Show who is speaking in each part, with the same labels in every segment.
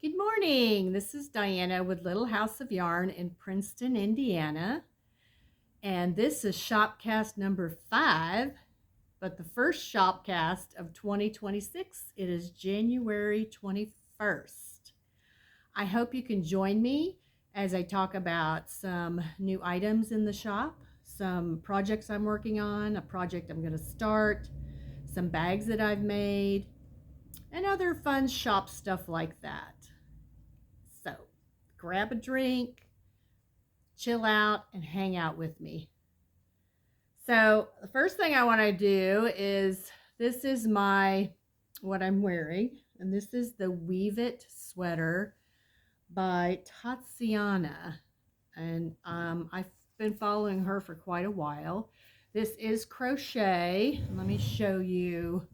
Speaker 1: Good morning. This is Diana with Little House of Yarn in Princeton, Indiana. And this is Shopcast number 5, but the first Shopcast of 2026. It is January 21st. I hope you can join me as I talk about some new items in the shop, some projects I'm working on, a project I'm going to start, some bags that I've made, and other fun shop stuff like that. So grab a drink, chill out, and hang out with me. So the first thing I want to do is, this is what I'm wearing, and this is the Weave It sweater by Tatsiana. And I've been following her for quite a while. This is crochet. Let me show you.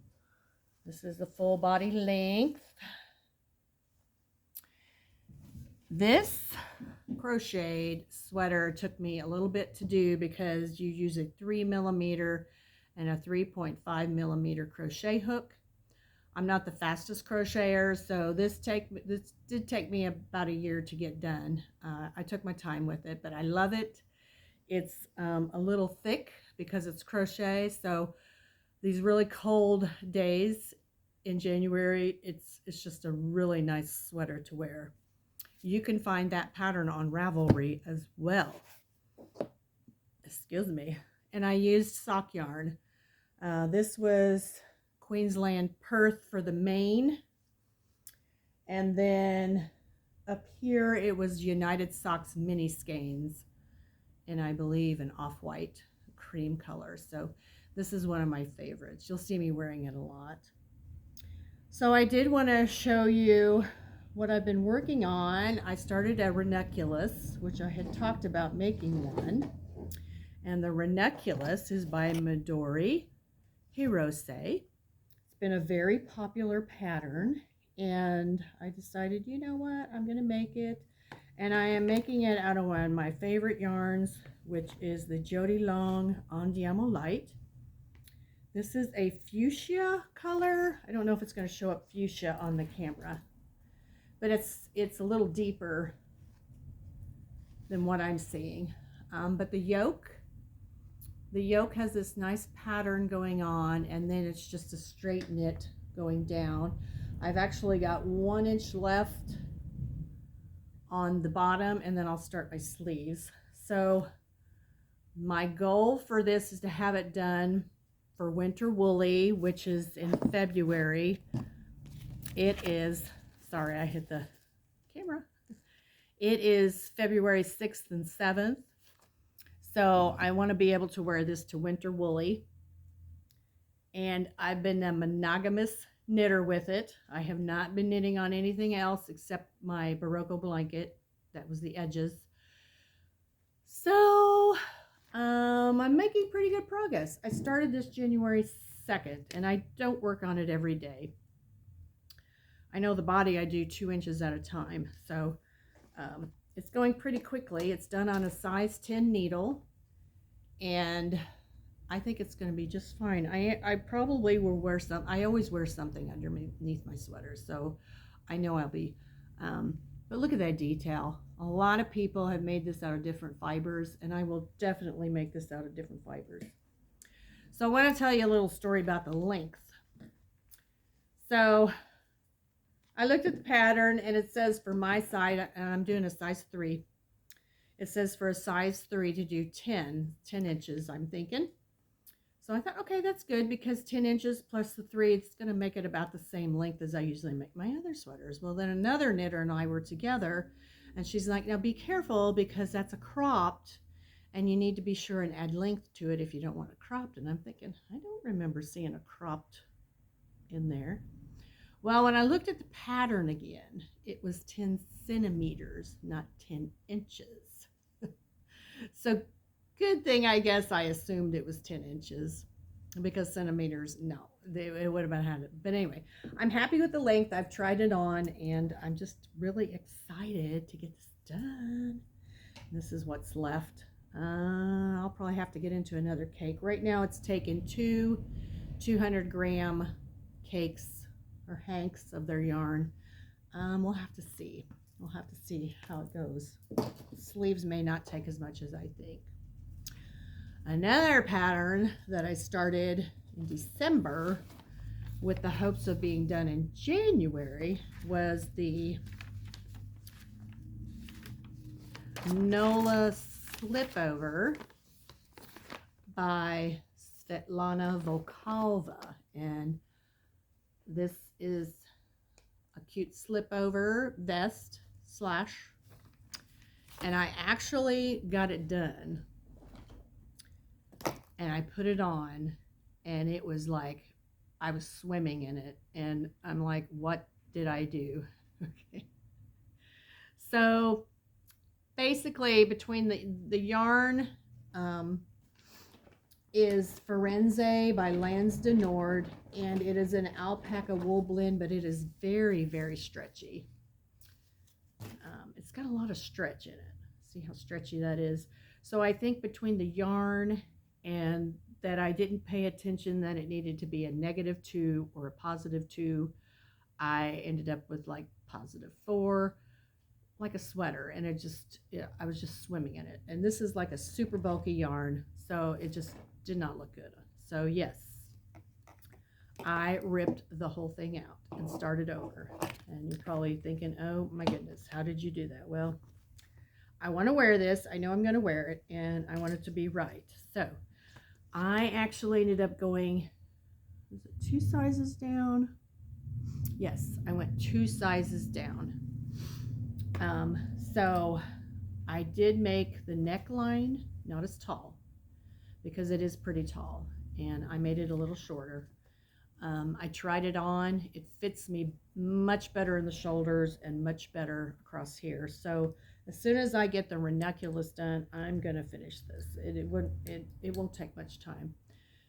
Speaker 1: This is the full body length. This crocheted sweater took me a little bit to do because you use a 3mm and a 3.5mm crochet hook. I'm not the fastest crocheter, so this did take me about a year to get done. I took my time with it, but I love it. It's a little thick because it's crochet, so these really cold days in January, it's just a really nice sweater to wear. You can find that pattern on Ravelry as well. Excuse me. And I used sock yarn. This was Queensland Perth for the mane. And then up here it was United Socks mini skeins. And I believe an off-white cream color. So this is one of my favorites. You'll see me wearing it a lot. So I did want to show you what I've been working on. I started a ranunculus, which I had talked about making one. And the ranunculus is by Midori, Hirose. It's been a very popular pattern. And I decided, you know what, I'm going to make it. And I am making it out of one of my favorite yarns, which is the Jody Long Andiamo Light. This is a fuchsia color. I don't know if it's going to show up fuchsia on the camera, but it's a little deeper than what I'm seeing. But the yoke has this nice pattern going on, and then it's just a straight knit going down. I've actually got 1 inch left on the bottom, and then I'll start my sleeves. So my goal for this is to have it done for winter woolly, which is in February. It is, sorry, I hit the camera. It is February 6th and 7th. So I want to be able to wear this to winter woolly. And I've been a monogamous knitter with it. I have not been knitting on anything else except my Berroco blanket. That was the edges. So I'm making pretty good progress. I started this January 2nd, and I don't work on it every day. I know the body I do 2 inches at a time, so it's going pretty quickly. It's done on a size 10 needle, and I think it's going to be just fine. I probably will wear some. I always wear something underneath my sweater, so I know I'll be. But look at that detail. A lot of people have made this out of different fibers, and I will definitely make this out of different fibers. So I want to tell you a little story about the length. So I looked at the pattern, and it says for my side, and I'm doing a size 3. It says for a size 3 to do 10 inches, I'm thinking. So I thought, okay, that's good, because 10 inches plus the 3, it's going to make it about the same length as I usually make my other sweaters. Well, then another knitter and I were together, and she's like, now be careful, because that's a cropped, and you need to be sure and add length to it if you don't want it cropped. And I'm thinking, I don't remember seeing a cropped in there. Well, when I looked at the pattern again, it was 10 centimeters, not 10 inches. So good thing, I guess, I assumed it was 10 inches, because centimeters, no, it would have had it. But anyway, I'm happy with the length. I've tried it on, and I'm just really excited to get this done. This is what's left. I'll probably have to get into another cake. Right now it's taken 200-gram cakes or hanks of their yarn. We'll have to see. We'll have to see how it goes. Sleeves may not take as much as I think. Another pattern that I started in December with the hopes of being done in January was the Nola Slipover by Svetlana Volcova, and this is a cute slipover vest slash, and I actually got it done and I put it on and it was like I was swimming in it, and I'm like, what did I do? Okay, so basically between the yarn is Firenze by Lands de Nord, and it is an alpaca wool blend, but it is very, very stretchy. It's got a lot of stretch in it. See how stretchy that is? So I think between the yarn and that I didn't pay attention that it needed to be a -2 or a +2, I ended up with like +4, like a sweater, and it just, yeah, I was just swimming in it. And this is like a super bulky yarn, so it just did not look good. So yes, I ripped the whole thing out and started over. And you're probably thinking, oh my goodness, how did you do that? Well, I want to wear this. I know I'm going to wear it, and I want it to be right. So I actually ended up going, was it 2 sizes down? Yes, I went 2 sizes down. So I did make the neckline not as tall, because it is pretty tall, and I made it a little shorter. I tried it on. It fits me much better in the shoulders and much better across here. So as soon as I get the ranunculus done, I'm going to finish this. It won't take much time.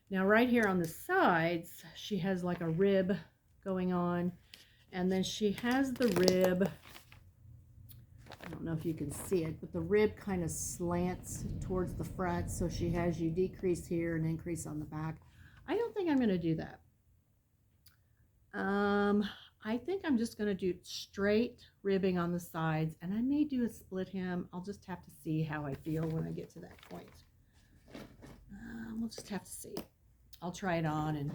Speaker 1: Now right here on the sides, she has like a rib going on, and then she has the rib, I don't know if you can see it, but the rib kind of slants towards the front, so she has you decrease here and increase on the back. I don't think I'm going to do that. I think I'm just going to do straight ribbing on the sides, and I may do a split hem. I'll just have to see how I feel when I get to that point. We'll just have to see. I'll try it on and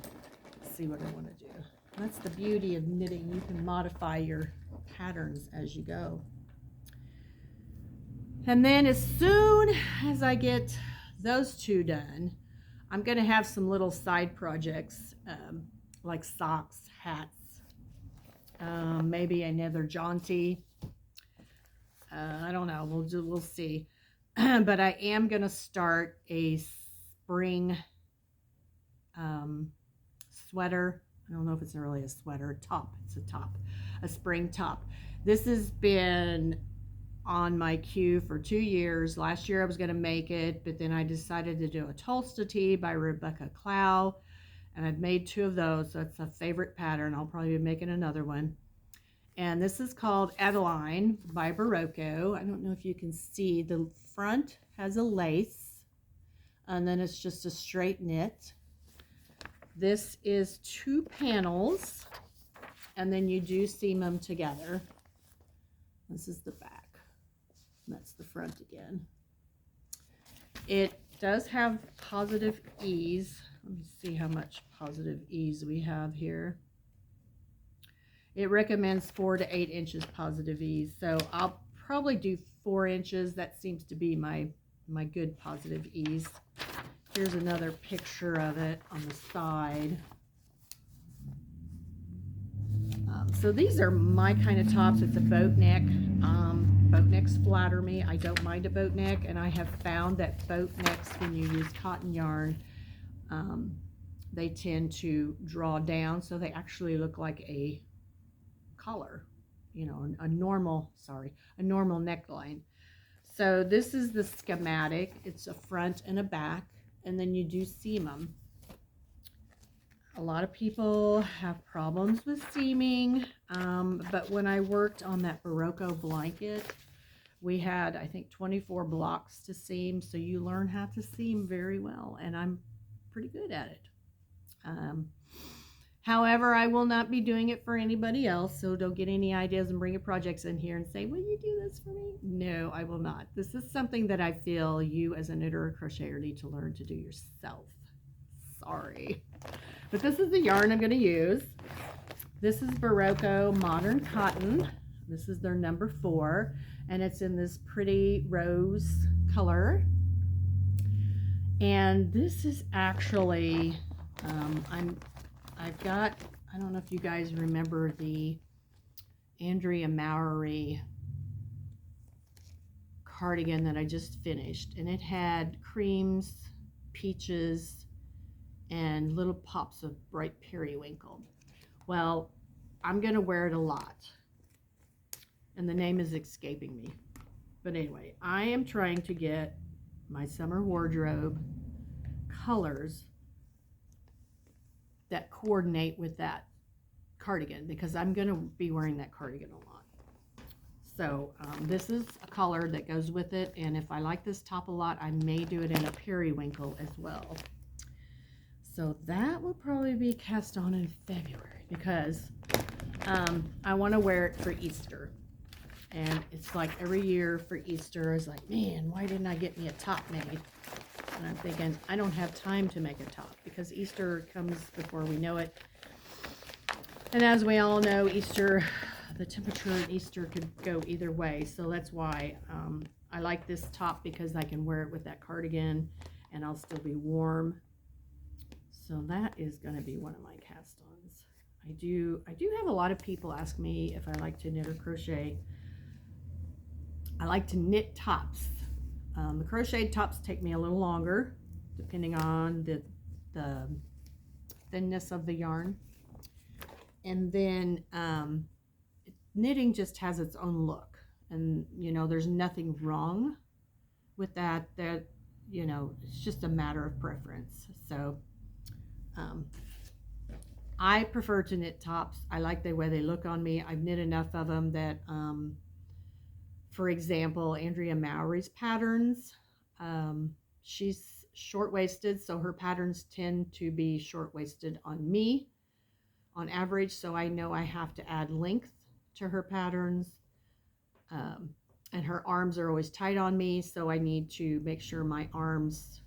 Speaker 1: see what I want to do. That's the beauty of knitting. You can modify your patterns as you go. And then as soon as I get those 2 done, I'm going to have some little side projects, like socks, hats, maybe another jaunty. I don't know. We'll see. But I am going to start a spring sweater. I don't know if it's really a sweater. Top. It's a top. A spring top. This has been on my queue for 2 years. Last year I was going to make it, but then I decided to do a Tulsa tee by Rebecca Clow, and I've made 2 of those. So it's a favorite pattern. I'll probably be making another one. And this is called Adelyn by Berroco. I don't know if you can see, the front has a lace, and then it's just a straight knit. This is 2 panels, and then you do seam them together. This is the back. That's the front again. It does have positive ease. Let me see how much positive ease we have here. It recommends 4 to 8 inches positive ease, so I'll probably do 4 inches. That seems to be my good positive ease. Here's another picture of it on the side. So these are my kind of tops. It's a boat neck. Boat necks flatter me. I don't mind a boat neck, and I have found that boat necks, when you use cotton yarn, they tend to draw down, so they actually look like a collar, you know, a normal neckline. So this is the schematic. It's a front and a back, and then you do seam them. A lot of people have problems with seaming, but when I worked on that Berroco blanket, we had, I think, 24 blocks to seam, so you learn how to seam very well, and I'm pretty good at it. However, I will not be doing it for anybody else, so don't get any ideas and bring your projects in here and say, will you do this for me? No, I will not. This is something that I feel you as a knitter or crocheter need to learn to do yourself. Sorry. But this is the yarn I'm going to use. This is Berroco Modern Cotton. This is their number 4, and it's in this pretty rose color. And this is actually, I've got, I don't know if you guys remember the Andrea Mowry cardigan that I just finished, and it had creams, peaches, and little pops of bright periwinkle. Well, I'm gonna wear it a lot, and the name is escaping me. But anyway, I am trying to get my summer wardrobe colors that coordinate with that cardigan, because I'm going to be wearing that cardigan a lot. So this is a color that goes with it, and if I like this top a lot, I may do it in a periwinkle as well. So that will probably be cast on in February, because I want to wear it for Easter. And it's like every year for Easter, I was like, man, why didn't I get me a top made? And I'm thinking, I don't have time to make a top, because Easter comes before we know it. And as we all know, Easter, the temperature in Easter could go either way. So that's why I like this top, because I can wear it with that cardigan and I'll still be warm. So that is going to be one of my cast-ons. I do have a lot of people ask me if I like to knit or crochet. I like to knit tops. The crocheted tops take me a little longer, depending on the thinness of the yarn. And then knitting just has its own look. And, you know, there's nothing wrong with that. That, you know, it's just a matter of preference. So I prefer to knit tops. I like the way they look on me. I've knit enough of them that... for example, Andrea Mowry's patterns, she's short-waisted, so her patterns tend to be short-waisted on me on average, so I know I have to add length to her patterns, and her arms are always tight on me, so I need to make sure my arms,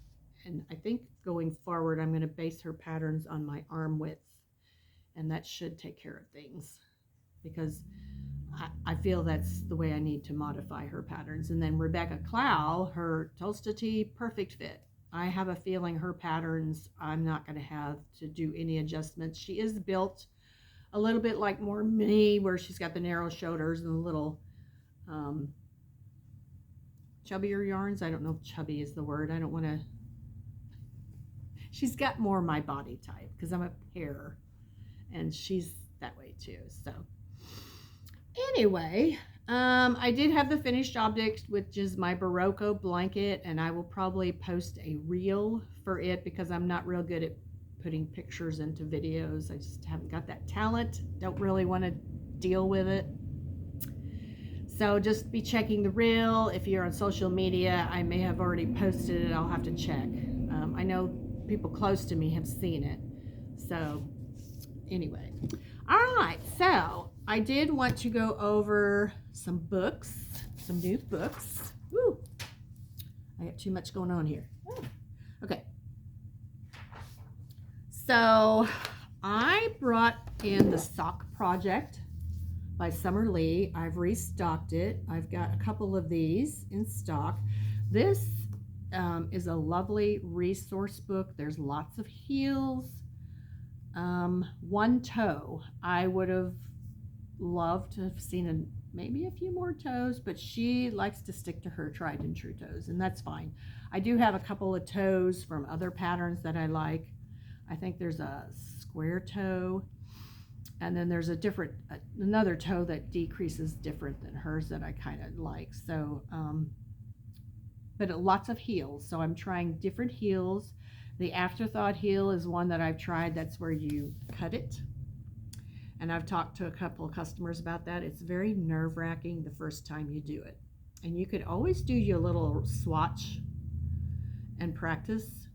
Speaker 1: and I think going forward I'm going to base her patterns on my arm width, and that should take care of things, because I feel that's the way I need to modify her patterns. And then Rebecca Clow, her Tolstati perfect fit. I have a feeling her patterns, I'm not going to have to do any adjustments. She is built a little bit like more me, where she's got the narrow shoulders and the little chubbier yarns. I don't know if chubby is the word. I don't want to... She's got more my body type, because I'm a pear, and she's that way too. So anyway, I did have the finished object, which is my Berroco blanket, and I will probably post a reel for it, because I'm not real good at putting pictures into videos. I just haven't got that talent. Don't really want to deal with it. So just be checking the reel. If you're on social media, I may have already posted it. I'll have to check. I know people close to me have seen it. So anyway, all right, so I did want to go over some books, some new books. Woo! I got too much going on here. Oh, okay. So I brought in the Sock Project by Summer Lee. I've restocked it. I've got a couple of these in stock. This is a lovely resource book. There's lots of heels. One toe. I would have loved to have seen maybe a few more toes, but she likes to stick to her tried and true toes, and that's fine. I do have a couple of toes from other patterns that I like. I think there's a square toe, and then there's another toe that decreases different than hers that I kind of like. So but lots of heels, so I'm trying different heels. The Afterthought heel is one that I've tried. That's where you cut it, and I've talked to a couple of customers about that. It's very nerve-wracking the first time you do it, and you could always do your little swatch and practice,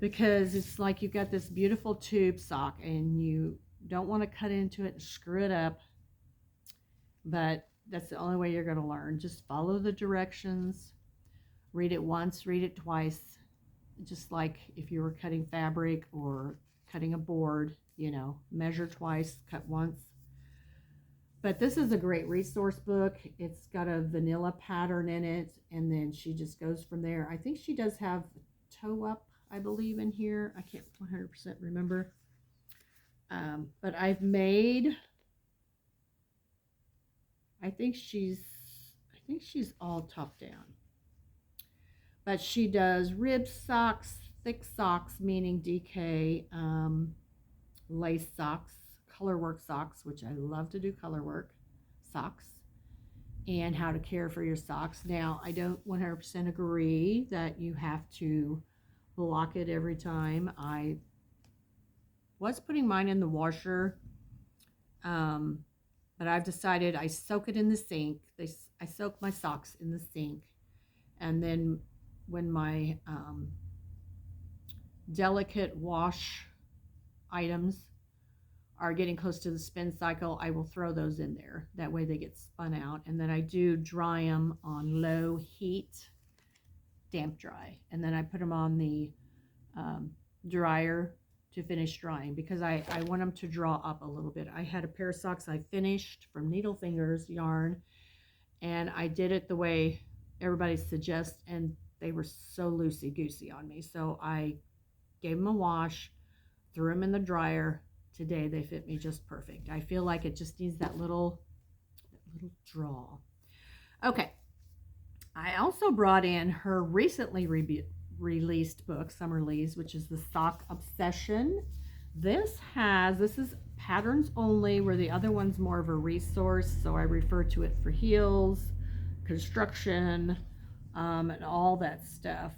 Speaker 1: because it's like you've got this beautiful tube sock and you don't want to cut into it and screw it up, but that's the only way you're going to learn. Just follow the directions, read it once, read it twice, just like if you were cutting fabric or cutting a board, you know, measure twice, cut once. But this is a great resource book. It's got a vanilla pattern in it, and then she just goes from there. I think she does have toe up, I believe, in here. I can't 100% remember. But I've made, I think she's all top down. But she does rib socks, thick socks, meaning DK, lace socks, color work socks, which I love to do color work socks, and how to care for your socks. Now, I don't 100% agree that you have to block it every time. I was putting mine in the washer, but I've decided I soak it in the sink. I soak my socks in the sink, and then when my delicate wash items are getting close to the spin cycle, I will throw those in there. That way they get spun out. And then I do dry them on low heat, damp dry. And then I put them on the dryer to finish drying, because I want them to draw up a little bit. I had a pair of socks I finished from Needle Fingers yarn, and I did it the way everybody suggests, and they were so loosey-goosey on me. So I gave them a wash, threw them in the dryer. Today they fit me just perfect. I feel like it just needs that little draw. Okay. I also brought in her recently released book, Summerlee's, which is the Sock Obsession. This is patterns only, where the other one's more of a resource. So I refer to it for heels, construction, and all that stuff,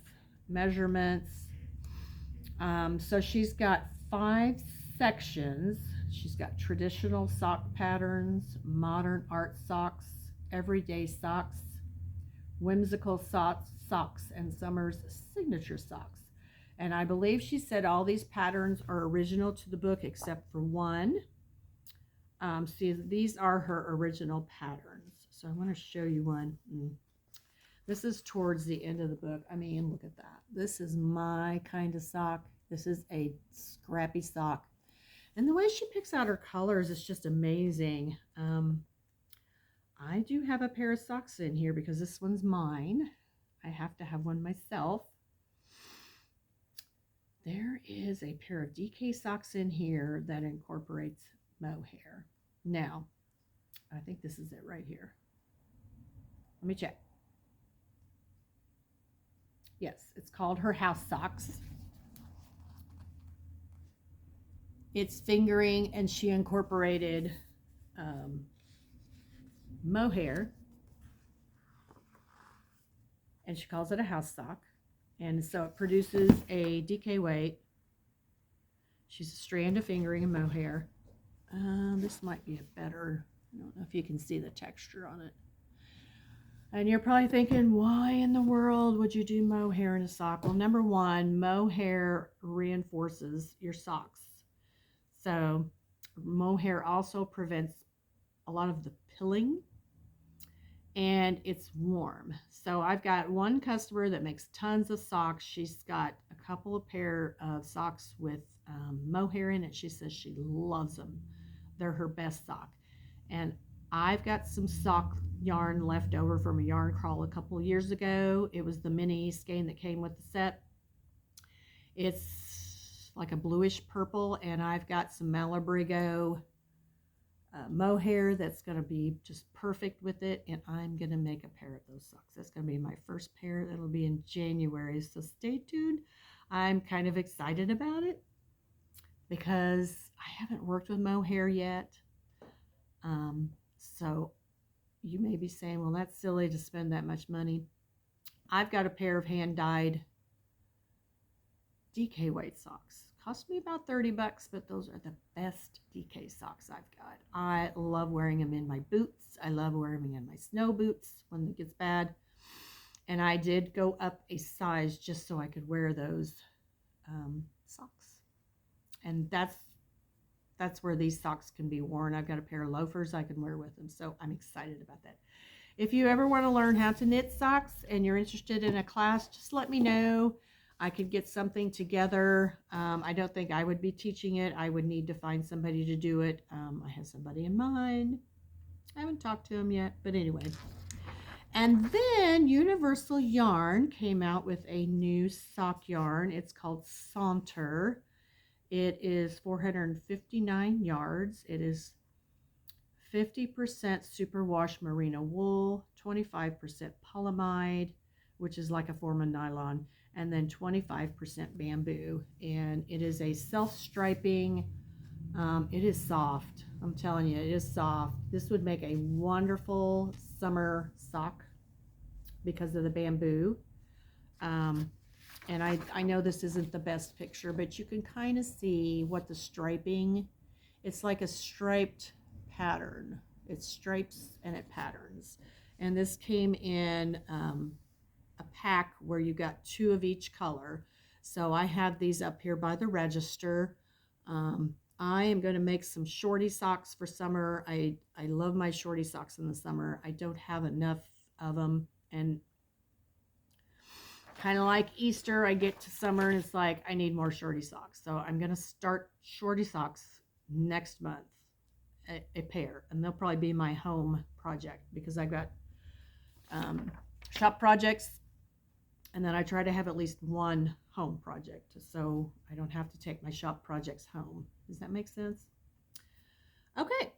Speaker 1: measurements. So she's got 5 sections. She's got traditional sock patterns, modern art socks, everyday socks, whimsical socks, and summer's signature socks. And I believe she said all these patterns are original to the book except for one. See, these are her original patterns. So I want to show you one. This is towards the end of the book. I mean, look at that. This is my kind of sock. This is a scrappy sock. And the way she picks out her colors is just amazing. I do have a pair of socks in here because this one's mine. I have to have one myself. There is a pair of DK socks in here that incorporates mohair. Now, I think this is it right here. Let me check. Yes, it's called her house socks. It's fingering, and she incorporated mohair, and she calls it a house sock. And so it produces a DK weight. She's a strand of fingering and mohair. This might be a better, I don't know if you can see the texture on it. And you're probably thinking, why in the world would you do mohair in a sock? Well, number one, mohair reinforces your socks. So mohair also prevents a lot of the pilling, and it's warm. So I've got one customer that makes tons of socks. She's got a couple of pair of socks with mohair in it. She says she loves them. They're her best sock. And I've got some sock yarn left over from a yarn crawl a couple of years ago. It was the mini skein that came with the set. It's like a bluish purple, and I've got some Malabrigo mohair that's going to be just perfect with it, and I'm going to make a pair of those socks. That's going to be my first pair. That'll be in January, so stay tuned. I'm kind of excited about it because I haven't worked with mohair yet. So you may be saying, well, that's silly to spend that much money. I've got a pair of hand-dyed DK weight socks. Cost me about $30, but those are the best DK socks I've got. I love wearing them in my boots. I love wearing them in my snow boots when it gets bad. And I did go up a size just so I could wear those socks. And that's that's where these socks can be worn. I've got a pair of loafers I can wear with them, so I'm excited about that. If you ever want to learn how to knit socks and you're interested in a class, just let me know. I could get something together. I don't think I would be teaching it. I would need to find somebody to do it. I have somebody in mind. I haven't talked to him yet, but anyway. And then Universal Yarn came out with a new sock yarn. It's called Saunter. It is 459 yards. It is 50% superwash merino wool, 25% polyamide, which is like a form of nylon, and then 25% bamboo. And it is a self-striping. It is soft. I'm telling you, it is soft. This would make a wonderful summer sock because of the bamboo. And I know this isn't the best picture, but you can kind of see what the striping, it's like a striped pattern. It stripes and it patterns. And this came in a pack where you got 2 of each color. So I have these up here by the register. I am going to make some shorty socks for summer. I love my shorty socks in the summer. I don't have enough of them, and kind of like Easter, I get to summer and it's like I need more shorty socks. So I'm going to start shorty socks next month, a pair, and they'll probably be my home project because I've got shop projects, and then I try to have at least one home project so I don't have to take my shop projects home. Does that make sense? Okay,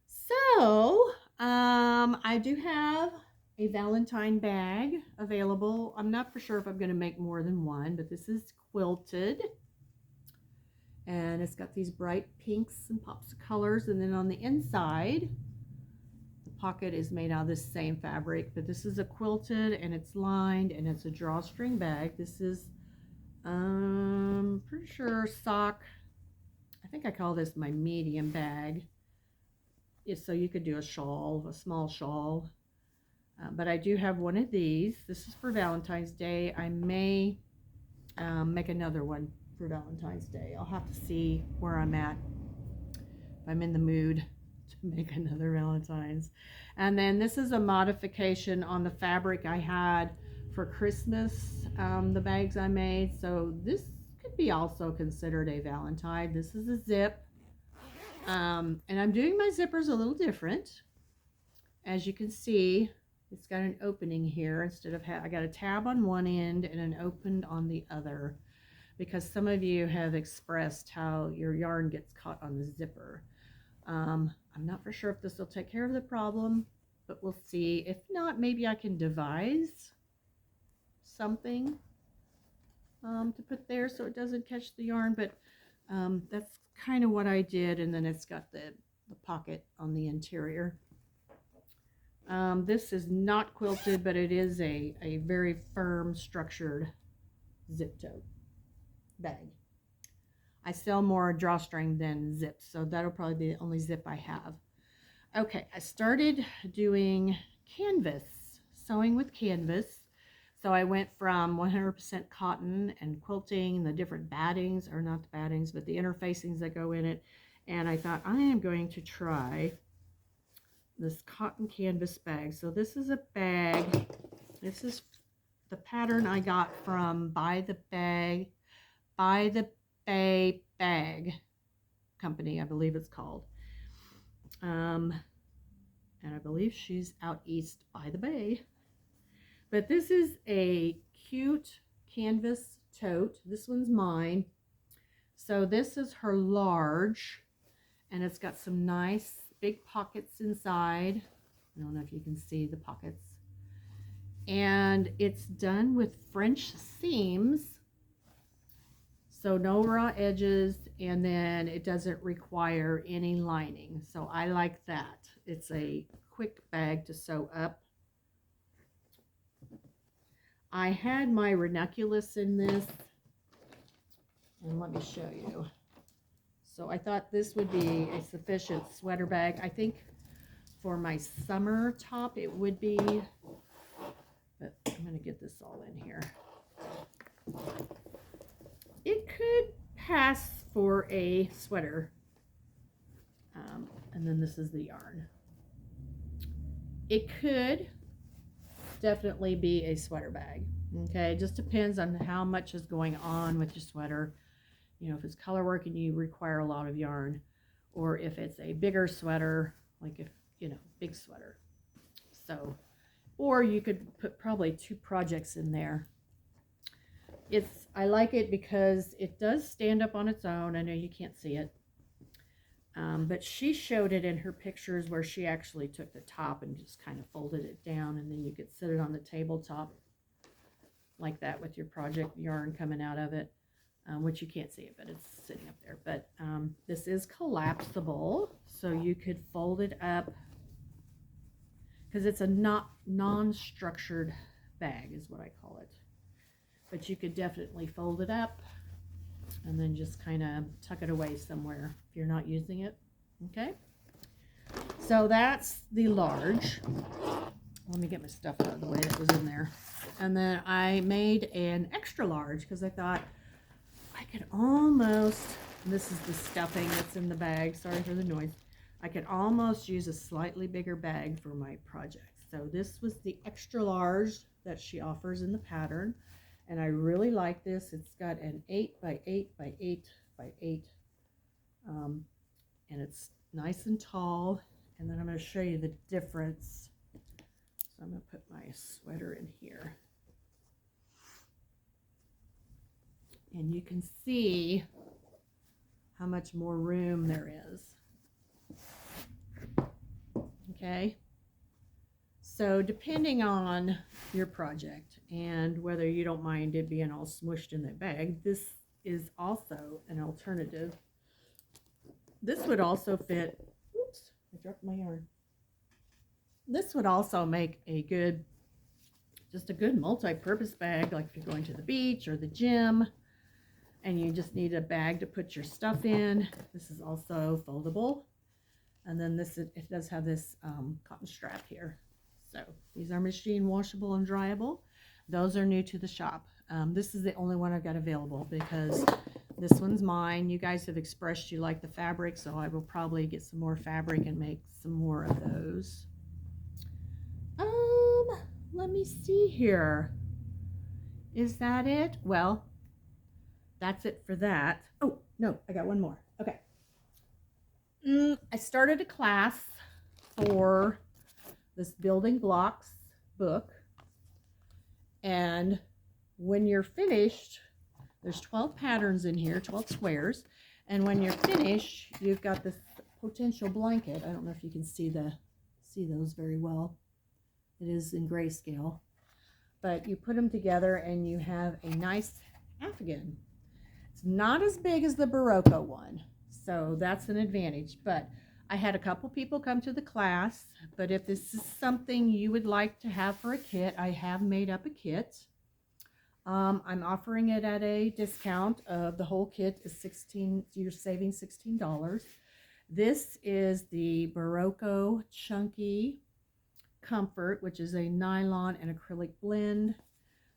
Speaker 1: so I do have a Valentine bag available. I'm not for sure if I'm going to make more than one, but this is quilted. And it's got these bright pinks and pops of colors. And then on the inside, the pocket is made out of this same fabric, but this is a quilted and it's lined and it's a drawstring bag. This is, pretty sure sock. I think I call this my medium bag. So you could do a shawl, a small shawl. But I do have one of these. This is for Valentine's Day. I may make another one for Valentine's Day. I'll have to see where I'm at, if I'm in the mood to make another Valentine's. And then this is a modification on the fabric I had for Christmas, the bags I made. So this could be also considered a Valentine. This is a zip. And I'm doing my zippers a little different. As you can see, it's got an opening here instead of I got a tab on one end and an opened on the other, because some of you have expressed how your yarn gets caught on the zipper. I'm not for sure if this will take care of the problem, but we'll see. If not, maybe I can devise something to put there so it doesn't catch the yarn, but that's kind of what I did. And then it's got the pocket on the interior. This is not quilted, but it is a very firm, structured zip tote bag. I sell more drawstring than zips, so that'll probably be the only zip I have. Okay, I started doing canvas, sewing with canvas. So I went from 100% cotton and quilting, the different battings, or not the battings, but the interfacings that go in it. And I thought I am going to try this cotton canvas bag. So this is a bag. This is the pattern I got from Buy the Bay Bag Company, I believe it's called. And I believe she's out east by the bay. But this is a cute canvas tote. This one's mine. So this is her large, and it's got some nice big pockets inside. I don't know if you can see the pockets. And it's done with French seams. So no raw edges, and then it doesn't require any lining. So I like that. It's a quick bag to sew up. I had my ranunculus in this, and let me show you. So I thought this would be a sufficient sweater bag. I think for my summer top it would be, but I'm going to get this all in here. It could pass for a sweater And then this is the yarn. It could definitely be a sweater bag. Okay, it just depends on how much is going on with your sweater. You know, if it's color work and you require a lot of yarn, or if it's a bigger sweater, like if, you know, big sweater. So, or you could put probably 2 projects in there. I like it because it does stand up on its own. I know you can't see it. But she showed it in her pictures where she actually took the top and just kind of folded it down, and then you could sit it on the tabletop like that with your project yarn coming out of it, which you can't see it, but it's sitting up there. But this is collapsible, so you could fold it up because it's a non-structured bag is what I call it. But you could definitely fold it up and then just kind of tuck it away somewhere if you're not using it. Okay, so that's the large. Let me get my stuff out of the way that was in there. And then I made an extra large because I thought I could almost, and this is the stuffing that's in the bag, sorry for the noise, I could almost use a slightly bigger bag for my project. So this was the extra large that she offers in the pattern. And I really like this. It's got an 8 by 8 by 8 by 8. And it's nice and tall. And then I'm going to show you the difference. So I'm going to put my sweater in here. And you can see how much more room there is. Okay. So depending on your project and whether you don't mind it being all smushed in that bag, this is also an alternative. This would also fit, oops, I dropped my yarn. This would also make a good, just a good multi-purpose bag, like if you're going to the beach or the gym and you just need a bag to put your stuff in. This is also foldable. And then this, it does have this cotton strap here. So these are machine washable and dryable. Those are new to the shop. This is the only one I've got available because this one's mine. You guys have expressed you like the fabric, so I will probably get some more fabric and make some more of those. Let me see here. Is that it? Well, that's it for that. Oh, no, I got one more. Okay. I started a class for this building blocks book, and when you're finished, there's 12 patterns in here, 12 squares, and when you're finished, you've got this potential blanket. I don't know if you can see those very well. It is in grayscale, but you put them together and you have a nice afghan. It's not as big as the Berroco one, so that's an advantage, but I had a couple people come to the class, but if this is something you would like to have for a kit, I have made up a kit. I'm offering it at a discount of the whole kit is $16, you're saving $16. This is the Berroco Chunky Comfort, which is a nylon and acrylic blend.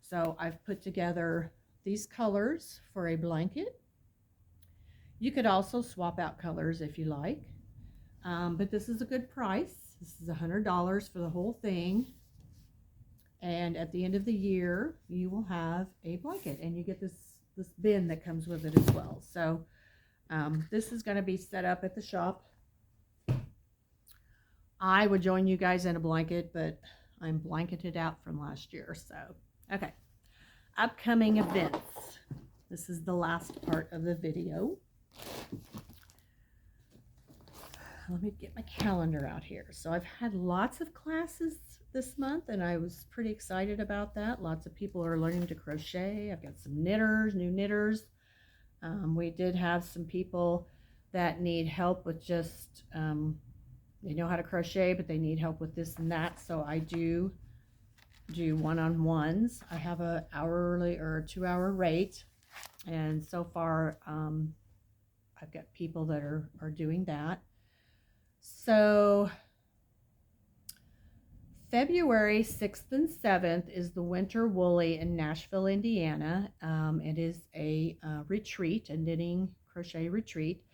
Speaker 1: So I've put together these colors for a blanket. You could also swap out colors if you like. But this is a good price. This is $100 for the whole thing. And at the end of the year, you will have a blanket, and you get this bin that comes with it as well. So this is going to be set up at the shop. I would join you guys in a blanket, but I'm blanketed out from last year. So, okay. Upcoming events. This is the last part of the video. Let me get my calendar out here. So I've had lots of classes this month, and I was pretty excited about that. Lots of people are learning to crochet. I've got some knitters, new knitters. We did have some people that need help with just, they know how to crochet, but they need help with this and that. So I do one-on-ones. I have an hourly or a 2-hour rate. And so far, I've got people that are doing that. So February 6th and 7th is the Winter Woolly in Nashville, Indiana. It is a retreat, a knitting crochet retreat,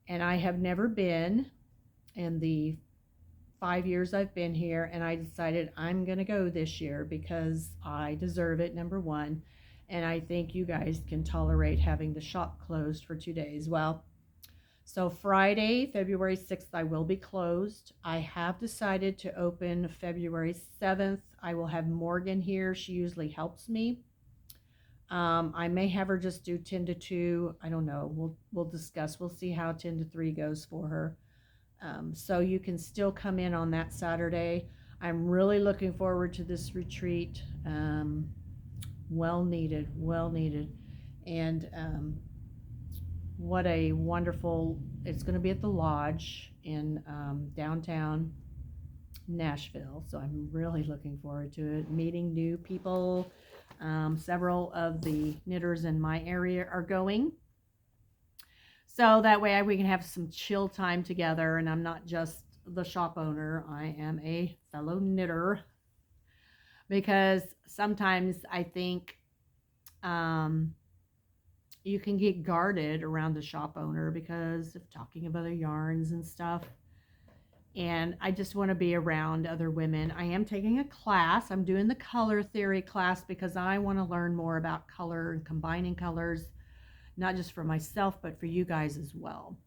Speaker 1: and I have never been. in the 5 years I've been here, and I decided I'm going to go this year because I deserve it, number one. And I think you guys can tolerate having the shop closed for 2 days. Well, so Friday, February 6th, I will be closed. I have decided to open February 7th. I will have Morgan here. She usually helps me. I may have her just do 10 to 2. I don't know. We'll discuss. We'll see how 10 to 3 goes for her. So you can still come in on that Saturday. I'm really looking forward to this retreat. Well needed, well needed. And what a wonderful, it's going to be at the lodge in downtown Nashville. So I'm really looking forward to it, meeting new people. Several of the knitters in my area are going. So that way we can have some chill time together, and I'm not just the shop owner, I am a fellow knitter. Because sometimes I think you can get guarded around the shop owner because of talking of other yarns and stuff. And I just want to be around other women. I am taking a class. I'm doing the color theory class because I want to learn more about color and combining colors, not just for myself, but for you guys as well.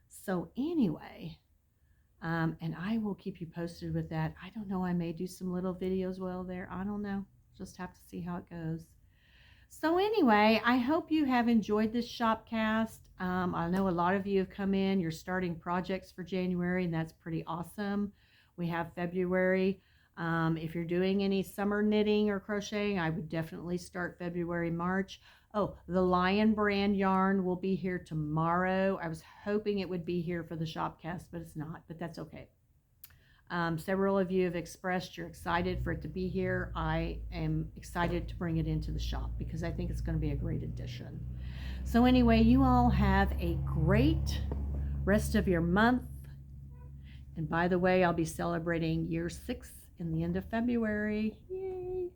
Speaker 1: So anyway, and I will keep you posted with that. I don't know. I may do some little videos while there. I don't know. Just have to see how it goes. So anyway, I hope you have enjoyed this Shopcast. I know a lot of you have come in. You're starting projects for January, and that's pretty awesome. We have February. If you're doing any summer knitting or crocheting, I would definitely start February, March. Oh, the Lion brand yarn will be here tomorrow. I was hoping it would be here for the Shopcast, but it's not, but that's okay. Several of you have expressed you're excited for it to be here. I am excited to bring it into the shop because I think it's going to be a great addition. So anyway, you all have a great rest of your month. And by the way, I'll be celebrating year 6 in the end of February. Yay!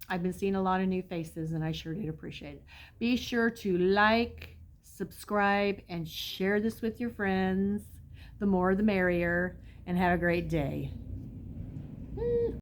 Speaker 1: I've been seeing a lot of new faces, and I sure did appreciate it. Be sure to like, subscribe, and share this with your friends. The more, the merrier. And have a great day.